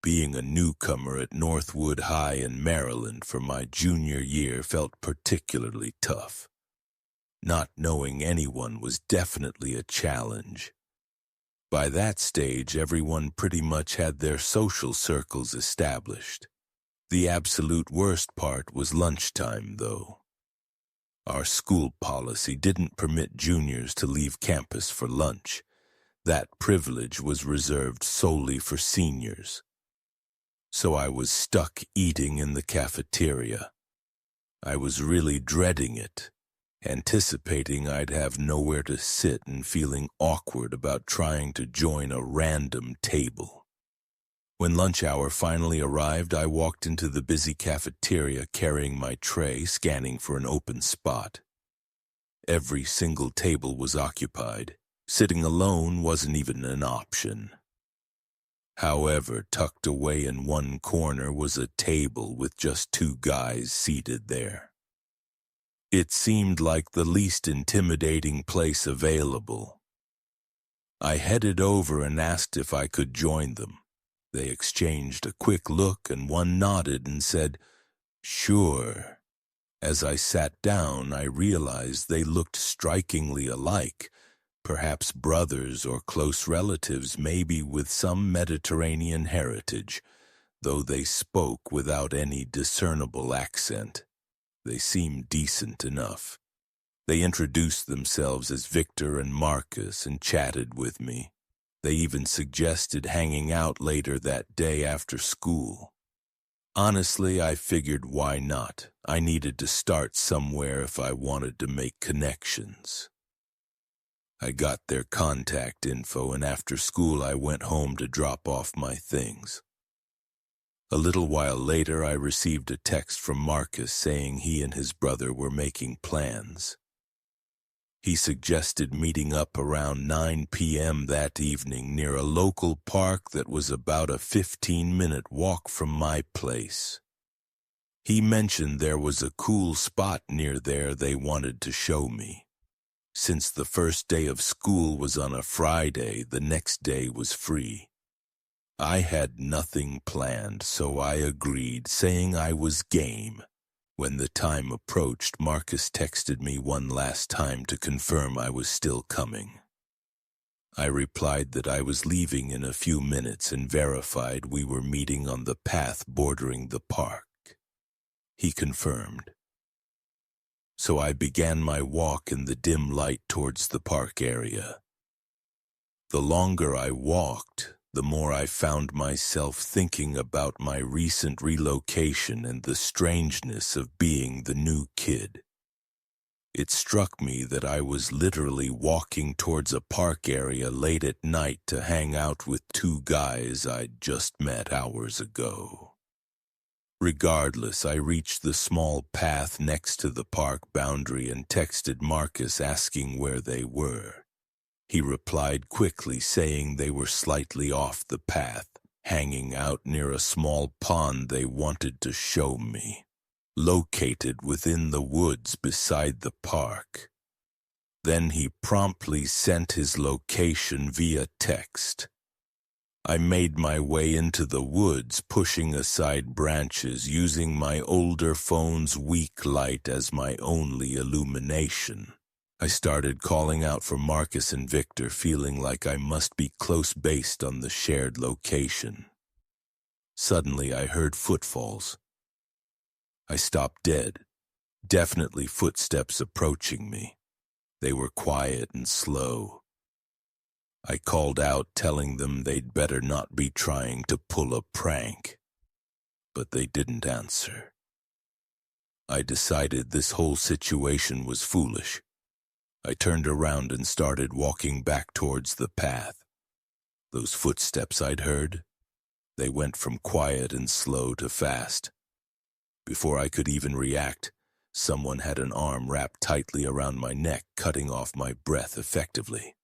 Being a newcomer at Northwood High in Maryland for my junior year felt particularly tough. Not knowing anyone was definitely a challenge. By that stage, everyone pretty much had their social circles established. The absolute worst part was lunchtime, though. Our school policy didn't permit juniors to leave campus for lunch. That privilege was reserved solely for seniors. So I was stuck eating in the cafeteria. I was really dreading it, anticipating I'd have nowhere to sit and feeling awkward about trying to join a random table. When lunch hour finally arrived, I walked into the busy cafeteria carrying my tray, scanning for an open spot. Every single table was occupied. Sitting alone wasn't even an option. However, tucked away in one corner was a table with just two guys seated there. It seemed like the least intimidating place available. I headed over and asked if I could join them. They exchanged a quick look and one nodded and said, "Sure." As I sat down, I realized they looked strikingly alike, perhaps brothers or close relatives, maybe with some Mediterranean heritage, though they spoke without any discernible accent. They seemed decent enough. They introduced themselves as Victor and Marcus and chatted with me. They even suggested hanging out later that day after school. Honestly, I figured why not? I needed to start somewhere if I wanted to make connections. I got their contact info, and after school I went home to drop off my things. A little while later, I received a text from Marcus saying he and his brother were making plans. He suggested meeting up around 9 p.m. that evening near a local park that was about a 15-minute walk from my place. He mentioned there was a cool spot near there they wanted to show me. Since the first day of school was on a Friday, the next day was free. I had nothing planned, so I agreed, saying I was game. When the time approached, Marcus texted me one last time to confirm I was still coming. I replied that I was leaving in a few minutes and verified we were meeting on the path bordering the park. He confirmed. So I began my walk in the dim light towards the park area. The longer I walked, the more I found myself thinking about my recent relocation and the strangeness of being the new kid. It struck me that I was literally walking towards a park area late at night to hang out with two guys I'd just met hours ago. Regardless, I reached the small path next to the park boundary and texted Marcus asking where they were. He replied quickly, saying they were slightly off the path, hanging out near a small pond they wanted to show me, located within the woods beside the park. Then he promptly sent his location via text. I made my way into the woods, pushing aside branches, using my older phone's weak light as my only illumination. I started calling out for Marcus and Victor, feeling like I must be close based on the shared location. Suddenly I heard footfalls. I stopped dead, definitely footsteps approaching me. They were quiet and slow. I called out, telling them they'd better not be trying to pull a prank, but they didn't answer. I decided this whole situation was foolish. I turned around and started walking back towards the path. Those footsteps I'd heard, they went from quiet and slow to fast. Before I could even react, someone had an arm wrapped tightly around my neck, cutting off my breath effectively.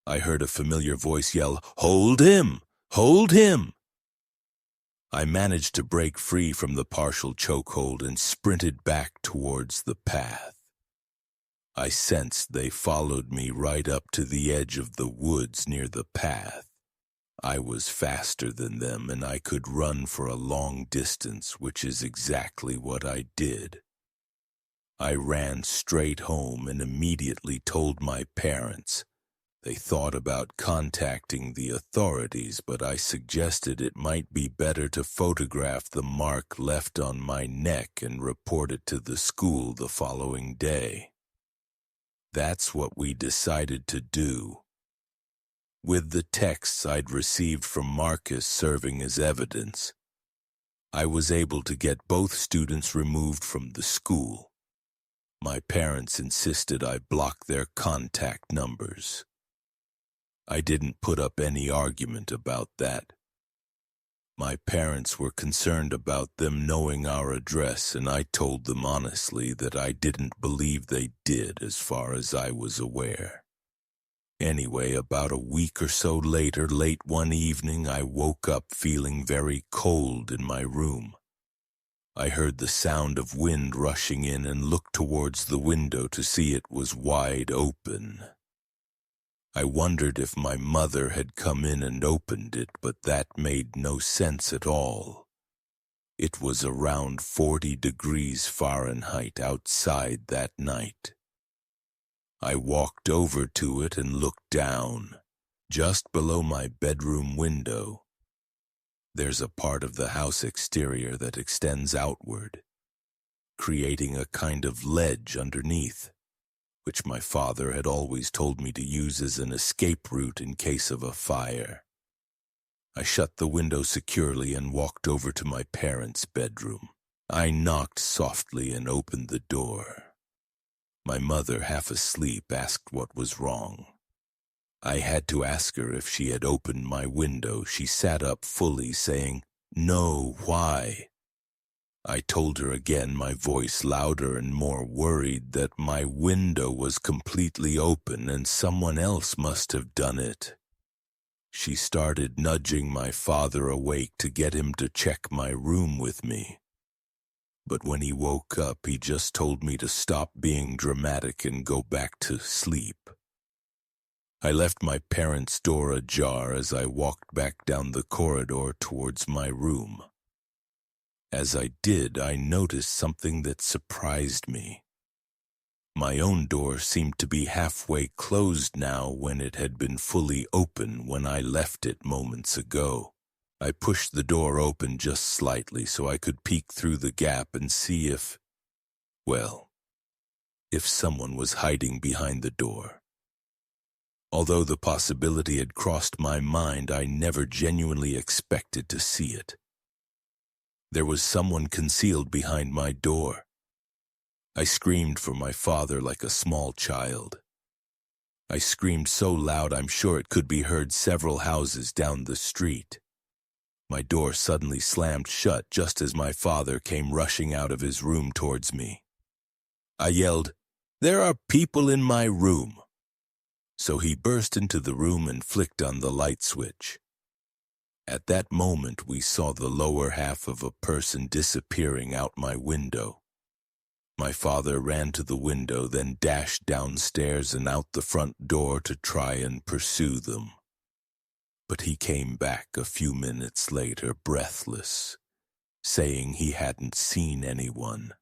I heard a familiar voice yell, "Hold him! Hold him!" I managed to break free from the partial chokehold and sprinted back towards the path. I sensed they followed me right up to the edge of the woods near the path. I was faster than them and I could run for a long distance, which is exactly what I did. I ran straight home and immediately told my parents. They thought about contacting the authorities, but I suggested it might be better to photograph the mark left on my neck and report it to the school the following day. That's what we decided to do. With the texts I'd received from Marcus serving as evidence, I was able to get both students removed from the school. My parents insisted I block their contact numbers. I didn't put up any argument about that. My parents were concerned about them knowing our address, and I told them honestly that I didn't believe they did as far as I was aware. Anyway, about a week or so later, late one evening, I woke up feeling very cold in my room. I heard the sound of wind rushing in and looked towards the window to see it was wide open. I wondered if my mother had come in and opened it, but that made no sense at all. It was around 40 degrees Fahrenheit outside that night. I walked over to it and looked down, just below my bedroom window. There's a part of the house exterior that extends outward, creating a kind of ledge underneath, which my father had always told me to use as an escape route in case of a fire. I shut the window securely and walked over to my parents' bedroom. I knocked softly and opened the door. My mother, half asleep, asked what was wrong. I had to ask her if she had opened my window. She sat up fully, saying, "No, why?" I told her again, my voice louder and more worried, that my window was completely open and someone else must have done it. She started nudging my father awake to get him to check my room with me. But when he woke up, he just told me to stop being dramatic and go back to sleep. I left my parents' door ajar as I walked back down the corridor towards my room. As I did, I noticed something that surprised me. My own door seemed to be halfway closed now when it had been fully open when I left it moments ago. I pushed the door open just slightly so I could peek through the gap and see if someone was hiding behind the door. Although the possibility had crossed my mind, I never genuinely expected to see it. There was someone concealed behind my door. I screamed for my father like a small child. I screamed so loud I'm sure it could be heard several houses down the street. My door suddenly slammed shut just as my father came rushing out of his room towards me. I yelled, "There are people in my room!" So he burst into the room and flicked on the light switch. At that moment, we saw the lower half of a person disappearing out my window. My father ran to the window, then dashed downstairs and out the front door to try and pursue them. But he came back a few minutes later, breathless, saying he hadn't seen anyone.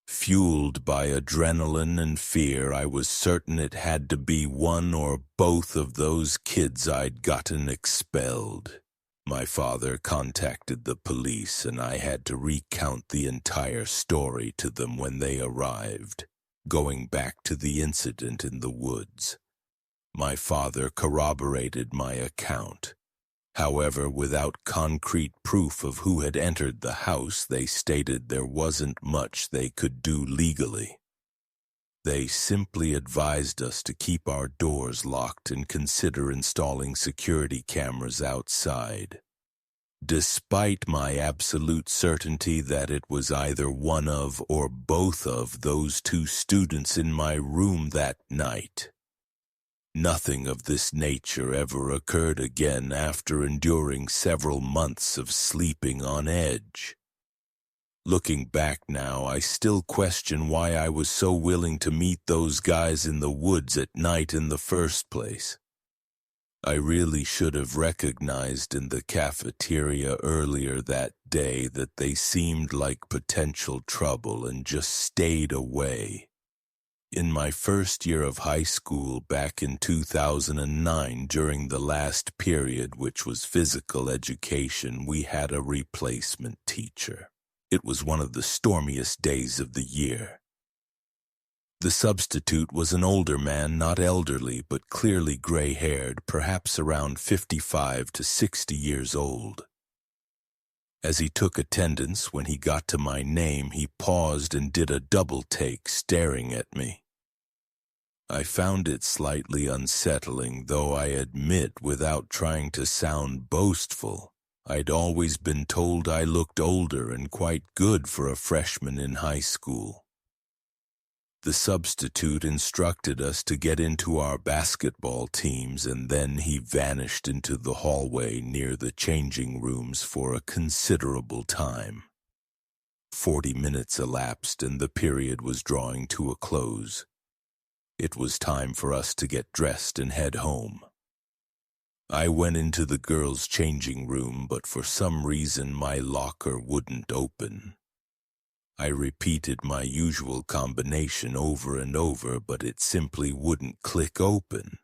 Fueled by adrenaline and fear, I was certain it had to be one or both of those kids I'd gotten expelled. My father contacted the police, and I had to recount the entire story to them when they arrived, going back to the incident in the woods. My father corroborated my account. However, without concrete proof of who had entered the house, they stated there wasn't much they could do legally. They simply advised us to keep our doors locked and consider installing security cameras outside. Despite my absolute certainty that it was either one of or both of those two students in my room that night. Nothing of this nature ever occurred again after enduring several months of sleeping on edge. Looking back now, I still question why I was so willing to meet those guys in the woods at night in the first place. I really should have recognized in the cafeteria earlier that day that they seemed like potential trouble and just stayed away. In my first year of high school back in 2009, during the last period, which was physical education, we had a replacement teacher. It was one of the stormiest days of the year. The substitute was an older man, not elderly, but clearly gray-haired, perhaps around 55 to 60 years old. As he took attendance, when he got to my name, he paused and did a double take, staring at me. I found it slightly unsettling, though I admit, without trying to sound boastful, I'd always been told I looked older and quite good for a freshman in high school. The substitute instructed us to get into our basketball teams, and then he vanished into the hallway near the changing rooms for a considerable time. 40 minutes elapsed and the period was drawing to a close. It was time for us to get dressed and head home. I went into the girls' changing room, but for some reason my locker wouldn't open. I repeated my usual combination over and over, but it simply wouldn't click open.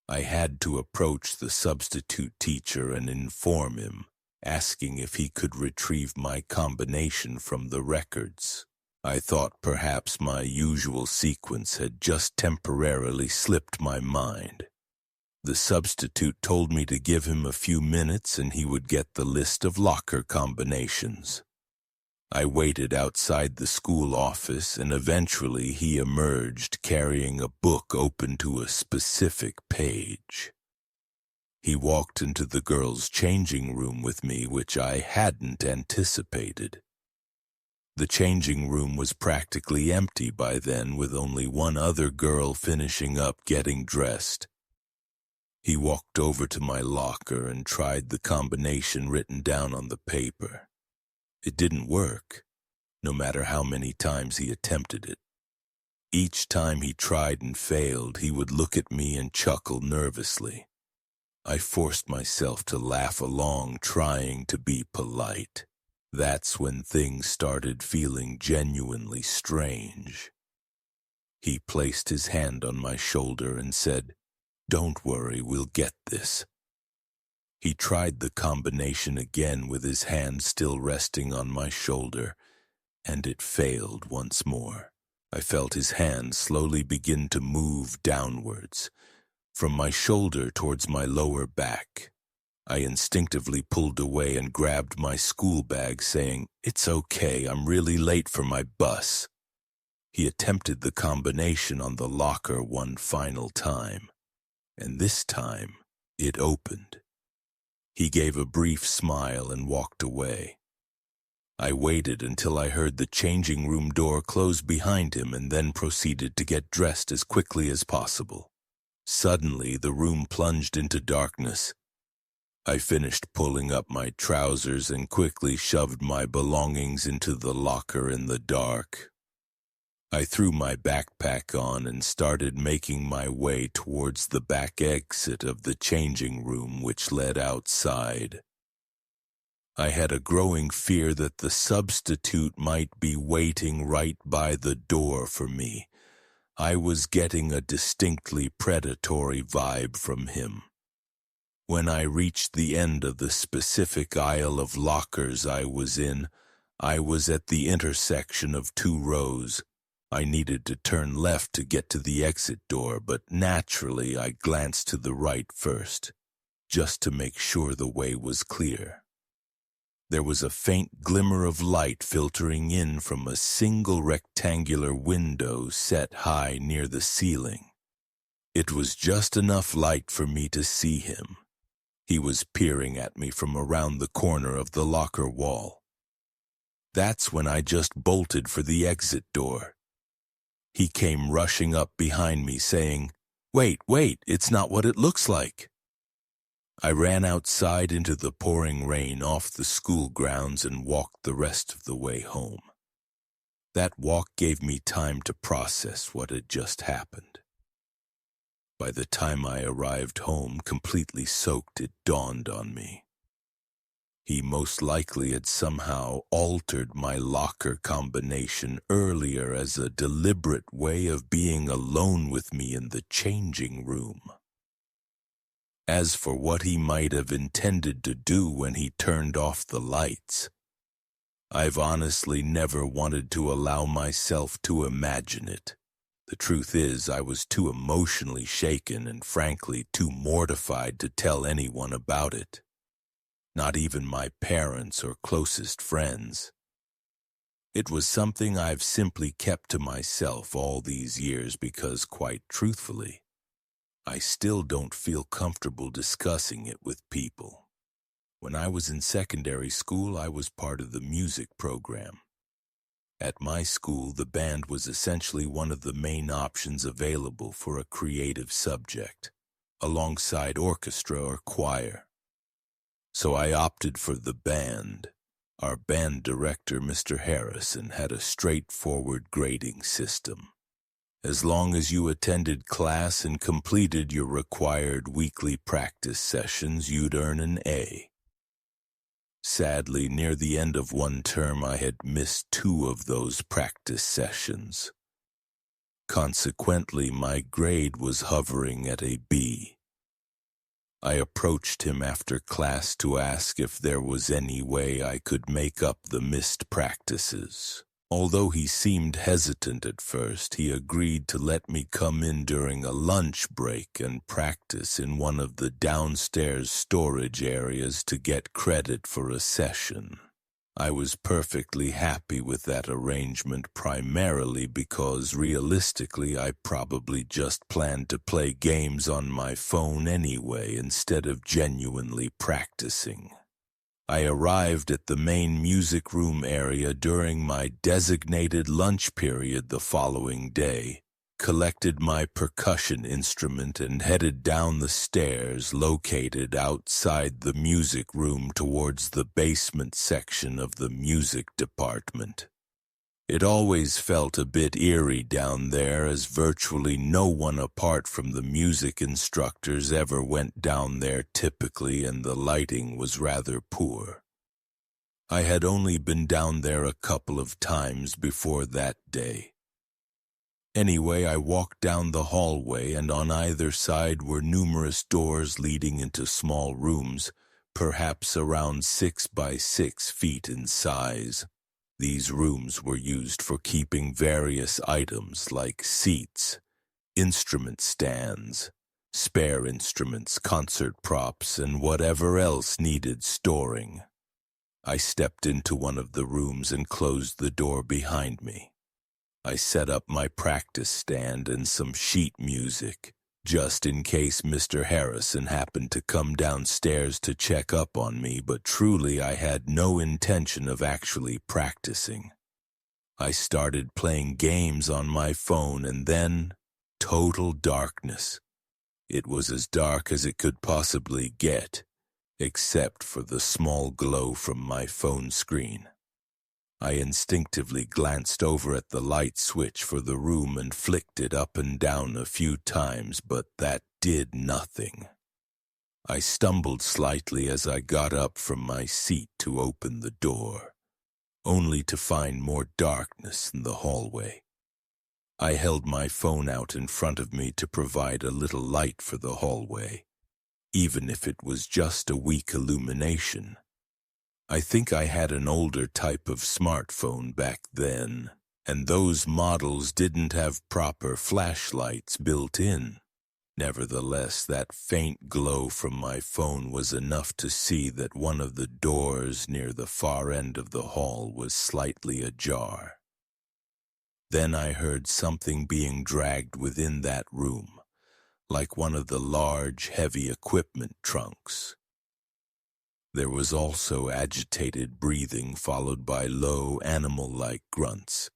I had to approach the substitute teacher and inform him, asking if he could retrieve my combination from the records. I thought perhaps my usual sequence had just temporarily slipped my mind. The substitute told me to give him a few minutes and he would get the list of locker combinations. I waited outside the school office, and eventually he emerged carrying a book open to a specific page. He walked into the girls' changing room with me, which I hadn't anticipated. The changing room was practically empty by then, with only one other girl finishing up getting dressed. He walked over to my locker and tried the combination written down on the paper. It didn't work, no matter how many times he attempted it. Each time he tried and failed, he would look at me and chuckle nervously. I forced myself to laugh along, trying to be polite. That's when things started feeling genuinely strange. He placed his hand on my shoulder and said, "Don't worry, we'll get this." He tried the combination again with his hand still resting on my shoulder, and it failed once more. I felt his hand slowly begin to move downwards, from my shoulder towards my lower back. I instinctively pulled away and grabbed my school bag, saying, "It's okay, I'm really late for my bus." He attempted the combination on the locker one final time, and this time it opened. He gave a brief smile and walked away. I waited until I heard the changing room door close behind him and then proceeded to get dressed as quickly as possible. Suddenly, the room plunged into darkness. I finished pulling up my trousers and quickly shoved my belongings into the locker in the dark. I threw my backpack on and started making my way towards the back exit of the changing room, which led outside. I had a growing fear that the substitute might be waiting right by the door for me. I was getting a distinctly predatory vibe from him. When I reached the end of the specific aisle of lockers I was in, I was at the intersection of two rows. I needed to turn left to get to the exit door, but naturally I glanced to the right first, just to make sure the way was clear. There was a faint glimmer of light filtering in from a single rectangular window set high near the ceiling. It was just enough light for me to see him. He was peering at me from around the corner of the locker wall. That's when I just bolted for the exit door. He came rushing up behind me saying, wait, it's not what it looks like." I ran outside into the pouring rain off the school grounds and walked the rest of the way home. That walk gave me time to process what had just happened. By the time I arrived home completely soaked, it dawned on me. He most likely had somehow altered my locker combination earlier as a deliberate way of being alone with me in the changing room. As for what he might have intended to do when he turned off the lights, I've honestly never wanted to allow myself to imagine it. The truth is, I was too emotionally shaken and frankly too mortified to tell anyone about it. Not even my parents or closest friends. It was something I've simply kept to myself all these years because, quite truthfully, I still don't feel comfortable discussing it with people. When I was in secondary school, I was part of the music program. At my school, the band was essentially one of the main options available for a creative subject, alongside orchestra or choir. So I opted for the band. Our band director, Mr. Harrison, had a straightforward grading system. As long as you attended class and completed your required weekly practice sessions, you'd earn an A. Sadly, near the end of one term, I had missed 2 of those practice sessions. Consequently, my grade was hovering at a B. I approached him after class to ask if there was any way I could make up the missed practices. Although he seemed hesitant at first, he agreed to let me come in during a lunch break and practice in one of the downstairs storage areas to get credit for a session. I was perfectly happy with that arrangement, primarily because realistically I probably just planned to play games on my phone anyway instead of genuinely practicing. I arrived at the main music room area during my designated lunch period the following day, collected my percussion instrument and headed down the stairs located outside the music room towards the basement section of the music department. It always felt a bit eerie down there, as virtually no one apart from the music instructors ever went down there typically, and the lighting was rather poor. I had only been down there a couple of times before that day. Anyway, I walked down the hallway, and on either side were numerous doors leading into small rooms, perhaps around 6 by 6 feet in size. These rooms were used for keeping various items like seats, instrument stands, spare instruments, concert props, and whatever else needed storing. I stepped into one of the rooms and closed the door behind me. I set up my practice stand and some sheet music, just in case Mr. Harrison happened to come downstairs to check up on me, but truly I had no intention of actually practicing. I started playing games on my phone, and then total darkness. It was as dark as it could possibly get, except for the small glow from my phone screen. I instinctively glanced over at the light switch for the room and flicked it up and down a few times, but that did nothing. I stumbled slightly as I got up from my seat to open the door, only to find more darkness in the hallway. I held my phone out in front of me to provide a little light for the hallway, even if it was just a weak illumination. I think I had an older type of smartphone back then, and those models didn't have proper flashlights built in. Nevertheless, that faint glow from my phone was enough to see that one of the doors near the far end of the hall was slightly ajar. Then I heard something being dragged within that room, like one of the large, heavy equipment trunks. There was also agitated breathing followed by low, animal-like grunts.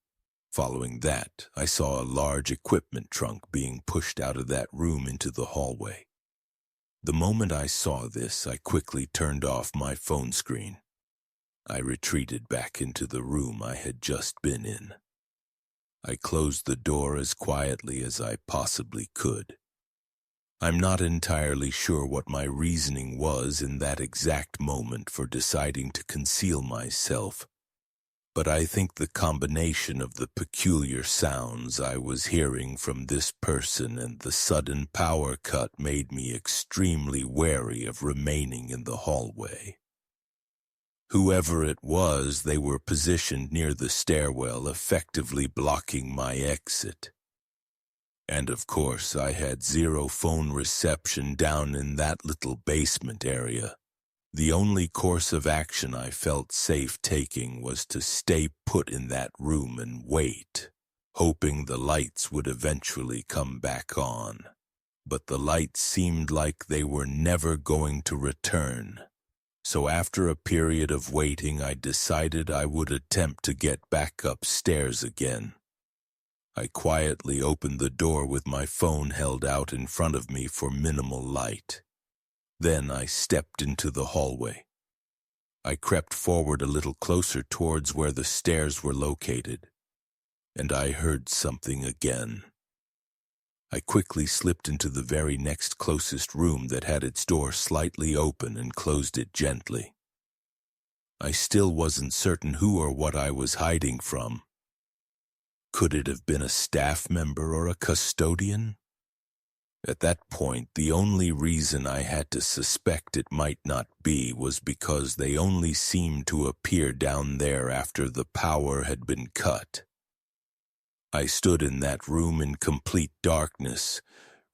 Following that, I saw a large equipment trunk being pushed out of that room into the hallway. The moment I saw this, I quickly turned off my phone screen. I retreated back into the room I had just been in. I closed the door as quietly as I possibly could. I'm not entirely sure what my reasoning was in that exact moment for deciding to conceal myself, but I think the combination of the peculiar sounds I was hearing from this person and the sudden power cut made me extremely wary of remaining in the hallway. Whoever it was, they were positioned near the stairwell, effectively blocking my exit. And of course, I had zero phone reception down in that little basement area. The only course of action I felt safe taking was to stay put in that room and wait, hoping the lights would eventually come back on. But the lights seemed like they were never going to return. So after a period of waiting, I decided I would attempt to get back upstairs again. I quietly opened the door with my phone held out in front of me for minimal light. Then I stepped into the hallway. I crept forward a little closer towards where the stairs were located, and I heard something again. I quickly slipped into the very next closest room that had its door slightly open and closed it gently. I still wasn't certain who or what I was hiding from. Could it have been a staff member or a custodian? At that point, the only reason I had to suspect it might not be was because they only seemed to appear down there after the power had been cut. I stood in that room in complete darkness,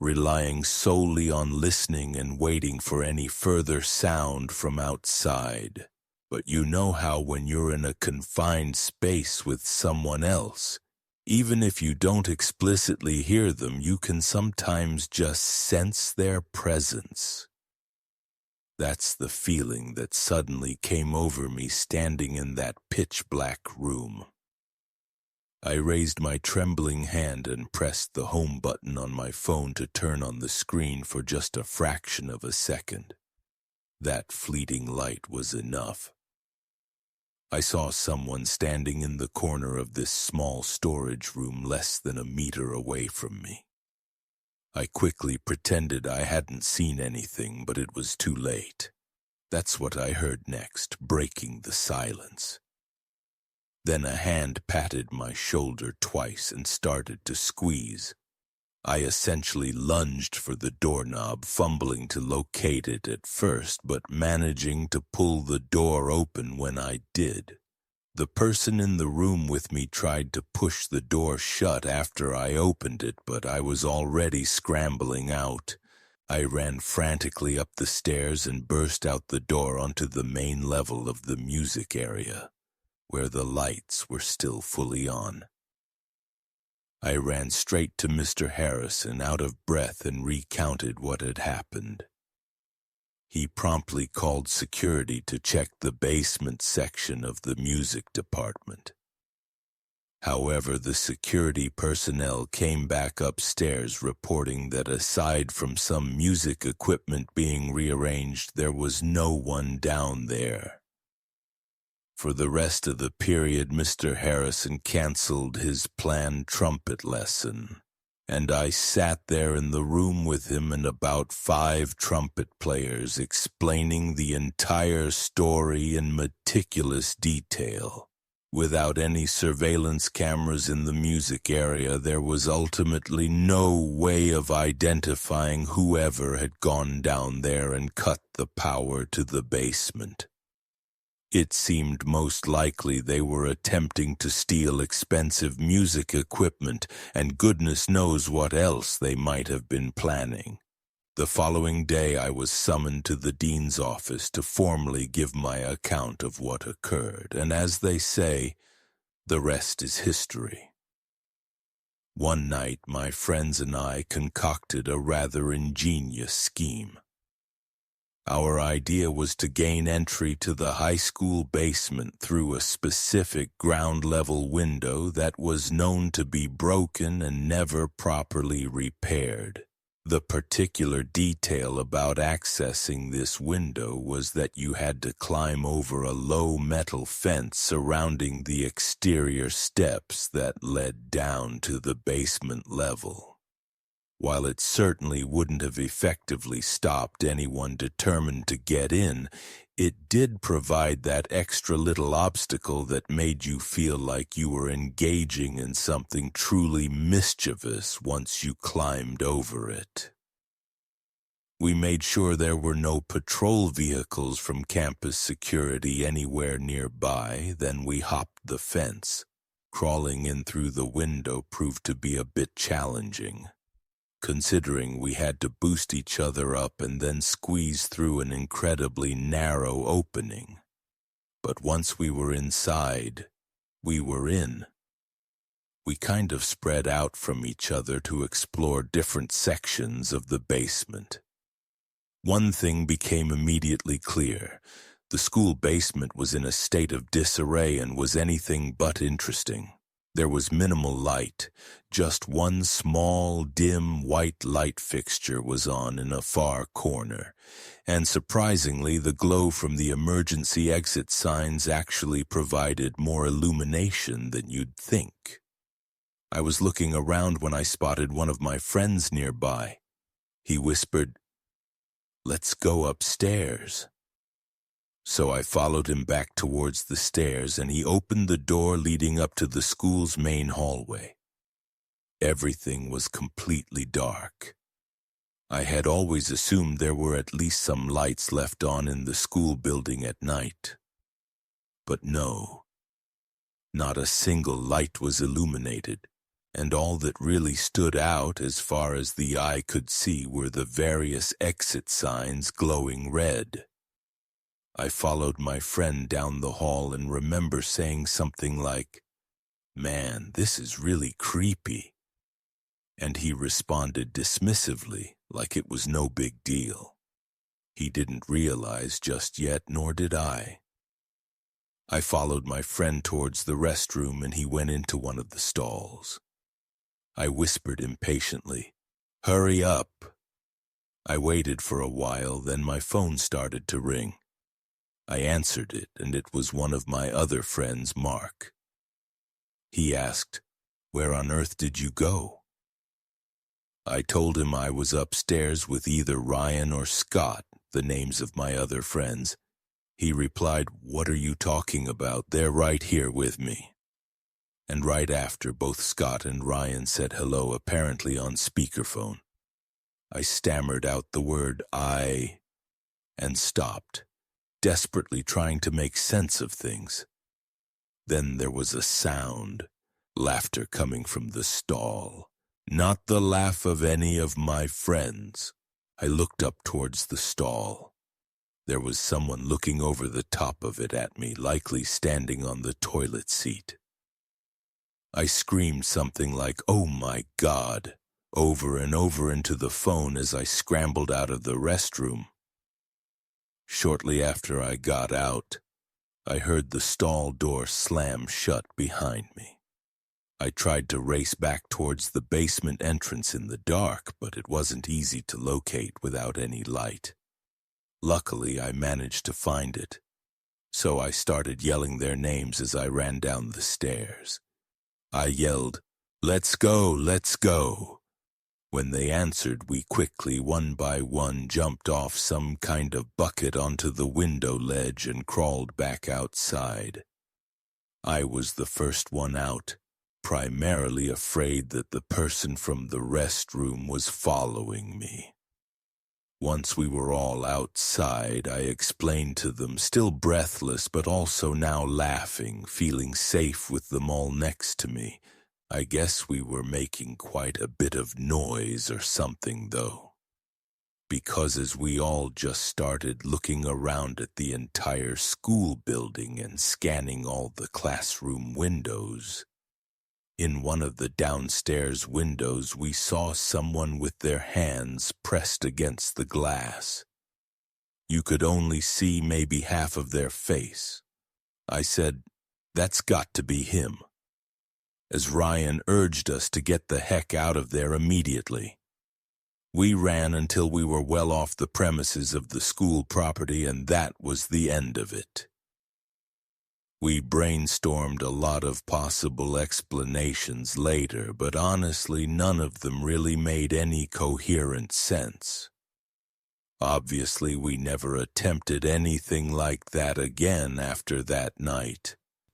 relying solely on listening and waiting for any further sound from outside. But you know how when you're in a confined space with someone else, even if you don't explicitly hear them, you can sometimes just sense their presence. That's the feeling that suddenly came over me standing in that pitch-black room. I raised my trembling hand and pressed the home button on my phone to turn on the screen for just a fraction of a second. That fleeting light was enough. I saw someone standing in the corner of this small storage room less than a meter away from me. I quickly pretended I hadn't seen anything, but it was too late. That's what I heard next, breaking the silence. Then a hand patted my shoulder twice and started to squeeze. I essentially lunged for the doorknob, fumbling to locate it at first, but managing to pull the door open when I did. The person in the room with me tried to push the door shut after I opened it, but I was already scrambling out. I ran frantically up the stairs and burst out the door onto the main level of the music area, where the lights were still fully on. I ran straight to Mr. Harrison, out of breath, and recounted what had happened. He promptly called security to check the basement section of the music department. However, the security personnel came back upstairs reporting that aside from some music equipment being rearranged, there was no one down there. For the rest of the period, Mr. Harrison canceled his planned trumpet lesson, and I sat there in the room with him and about 5 trumpet players explaining the entire story in meticulous detail. Without any surveillance cameras in the music area, there was ultimately no way of identifying whoever had gone down there and cut the power to the basement. It seemed most likely they were attempting to steal expensive music equipment, and goodness knows what else they might have been planning. The following day, I was summoned to the dean's office to formally give my account of what occurred, and as they say, the rest is history. One night, my friends and I concocted a rather ingenious scheme. Our idea was to gain entry to the high school basement through a specific ground-level window that was known to be broken and never properly repaired. The particular detail about accessing this window was that you had to climb over a low metal fence surrounding the exterior steps that led down to the basement level. While it certainly wouldn't have effectively stopped anyone determined to get in, it did provide that extra little obstacle that made you feel like you were engaging in something truly mischievous once you climbed over it. We made sure there were no patrol vehicles from campus security anywhere nearby, then we hopped the fence. Crawling in through the window proved to be a bit challenging, considering we had to boost each other up and then squeeze through an incredibly narrow opening. But once we were inside, we were in. We kind of spread out from each other to explore different sections of the basement. One thing became immediately clear. The school basement was in a state of disarray and was anything but interesting. There was minimal light. Just one small, dim, white light fixture was on in a far corner. And surprisingly, the glow from the emergency exit signs actually provided more illumination than you'd think. I was looking around when I spotted one of my friends nearby. He whispered, "Let's go upstairs." So I followed him back towards the stairs, and he opened the door leading up to the school's main hallway. Everything was completely dark. I had always assumed there were at least some lights left on in the school building at night. But no, not a single light was illuminated, and all that really stood out as far as the eye could see were the various exit signs glowing red. I followed my friend down the hall and remember saying something like, "Man, this is really creepy." And he responded dismissively, like it was no big deal. He didn't realize just yet, nor did I. I followed my friend towards the restroom and he went into one of the stalls. I whispered impatiently, "Hurry up." I waited for a while, then my phone started to ring. I answered it, and it was one of my other friends, Mark. He asked, "Where on earth did you go?" I told him I was upstairs with either Ryan or Scott, the names of my other friends. He replied, "What are you talking about? They're right here with me." And right after, both Scott and Ryan said hello, apparently on speakerphone. I stammered out the word "I" and stopped, desperately trying to make sense of things. Then there was a sound, laughter coming from the stall. Not the laugh of any of my friends. I looked up towards the stall. There was someone looking over the top of it at me, likely standing on the toilet seat. I screamed something like, "Oh my God," over and over into the phone as I scrambled out of the restroom. Shortly after I got out, I heard the stall door slam shut behind me. I tried to race back towards the basement entrance in the dark, but it wasn't easy to locate without any light. Luckily, I managed to find it, so I started yelling their names as I ran down the stairs. I yelled, "Let's go, let's go." When they answered, we quickly, one by one, jumped off some kind of bucket onto the window ledge and crawled back outside. I was the first one out, primarily afraid that the person from the restroom was following me. Once we were all outside, I explained to them, still breathless but also now laughing, feeling safe with them all next to me. I guess we were making quite a bit of noise or something, though. Because as we all just started looking around at the entire school building and scanning all the classroom windows, in one of the downstairs windows we saw someone with their hands pressed against the glass. You could only see maybe half of their face. I said, "That's got to be him," as Ryan urged us to get the heck out of there immediately. We ran until we were well off the premises of the school property, and that was the end of it. We brainstormed a lot of possible explanations later, but honestly, none of them really made any coherent sense. Obviously, we never attempted anything like that again after that night.